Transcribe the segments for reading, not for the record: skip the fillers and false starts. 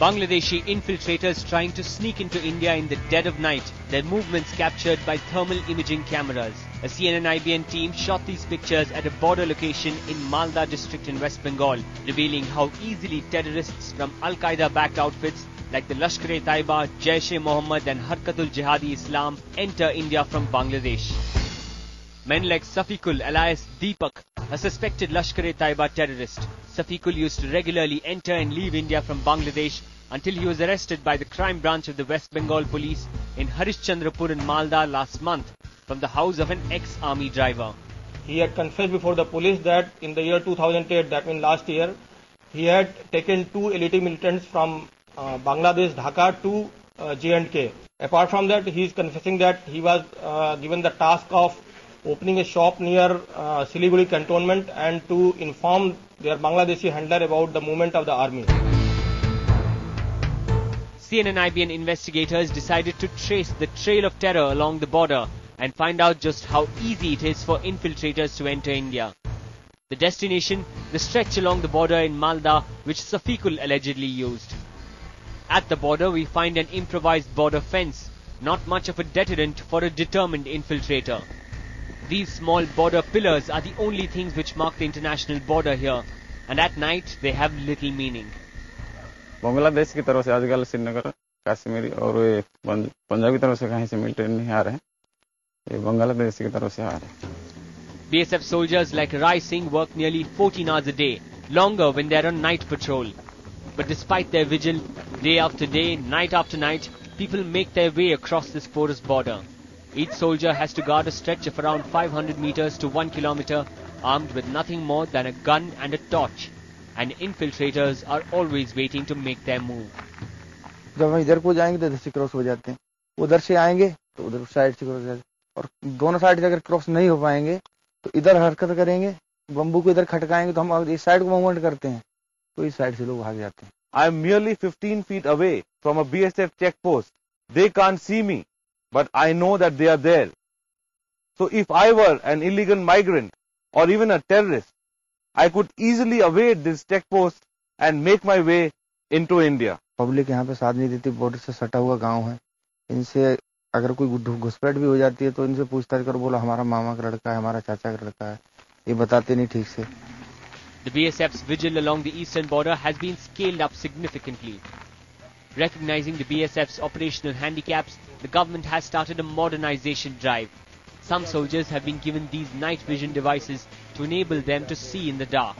Bangladeshi infiltrators trying to sneak into India in the dead of night, their movements captured by thermal imaging cameras. A CNN-IBN team shot these pictures at a border location in Malda district in West Bengal, revealing how easily terrorists from Al-Qaeda-backed outfits like the Lashkar-e-Taiba, Jaish-e-Mohammed and Harkatul Jihadi Islam enter India from Bangladesh. Men like Safikul alias Deepak, a suspected Lashkar-e-Taiba terrorist. Safikul used to regularly enter and leave India from Bangladesh until he was arrested by the crime branch of the West Bengal police in Harishchandrapur in Malda last month from the house of an ex-army driver. He had confessed before the police that in the year 2008, that means last year, he had taken 2 elite militants from Bangladesh, Dhaka to J&K. Apart from that, he is confessing that he was given the task of opening a shop near Siliguri cantonment and to inform their Bangladeshi handler about the movement of the army. CNN-IBN investigators decided to trace the trail of terror along the border and find out just how easy it is for infiltrators to enter India. The destination, the stretch along the border in Malda, which Safikul allegedly used. At the border, we find an improvised border fence, not much of a deterrent for a determined infiltrator. These small border pillars are the only things which mark the international border here, and at night they have little meaning. Bangladesh की तरफ से आजकल श्रीनगर, कश्मीर और पंजाब की तरफ से कहीं से मिलिट्री नहीं आ रहे हैं, ये बांग्लादेश की तरफ से आ रहे हैं. BSF soldiers like Rai Singh work nearly 14 hours a day, longer when they are on night patrol. But despite their vigil, day after day, night after night, people make their way across this porous border. Each soldier has to guard a stretch of around 500 meters to 1 kilometer, armed with nothing more than a gun and a torch. And infiltrators are always waiting to make their move. जब हम इधर को जाएंगे तो इधर से cross हो जाते हैं, उधर से आएंगे तो उधर साइड से क्रॉस हो जाते हैं, और दोनों साइड से अगर क्रॉस नहीं हो पाएंगे तो इधर हरकत करेंगे, बम्बू को इधर खटकाएंगे तो हम इस साइड को मूवमेंट करते हैं, तो इस साइड से लोग भाग जाते हैं. I am merely 15 feet away from a BSF checkpost. They can't see me, but I know that they are there. So if I were an illegal migrant or even a terrorist, I could easily evade this checkpost and make my way into India. Public यहाँ पे साथ नहीं देती, border से सटा हुआ गांव है, इनसे अगर कोई घुसपैठ भी हो जाती है तो इनसे पूछताछ कर, बोला हमारा मामा का लड़का है, हमारा चाचा का लड़का है, ये बताते नहीं ठीक से. The BSF's vigil along the eastern border has been scaled up significantly. Recognizing the BSF's operational handicaps, the government has started a modernization drive. Some soldiers have been given these night vision devices to enable them to see in the dark.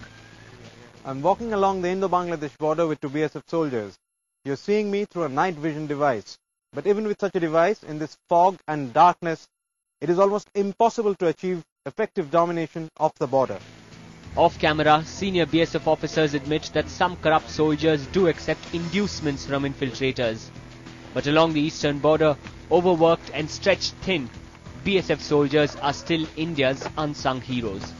I'm walking along the Indo-Bangladesh border with 2 BSF soldiers. You're seeing me through a night vision device. But even with such a device, in this fog and darkness, it is almost impossible to achieve effective domination of the border. Off camera, senior BSF officers admit that some corrupt soldiers do accept inducements from infiltrators. But along the eastern border, overworked and stretched thin, BSF soldiers are still India's unsung heroes.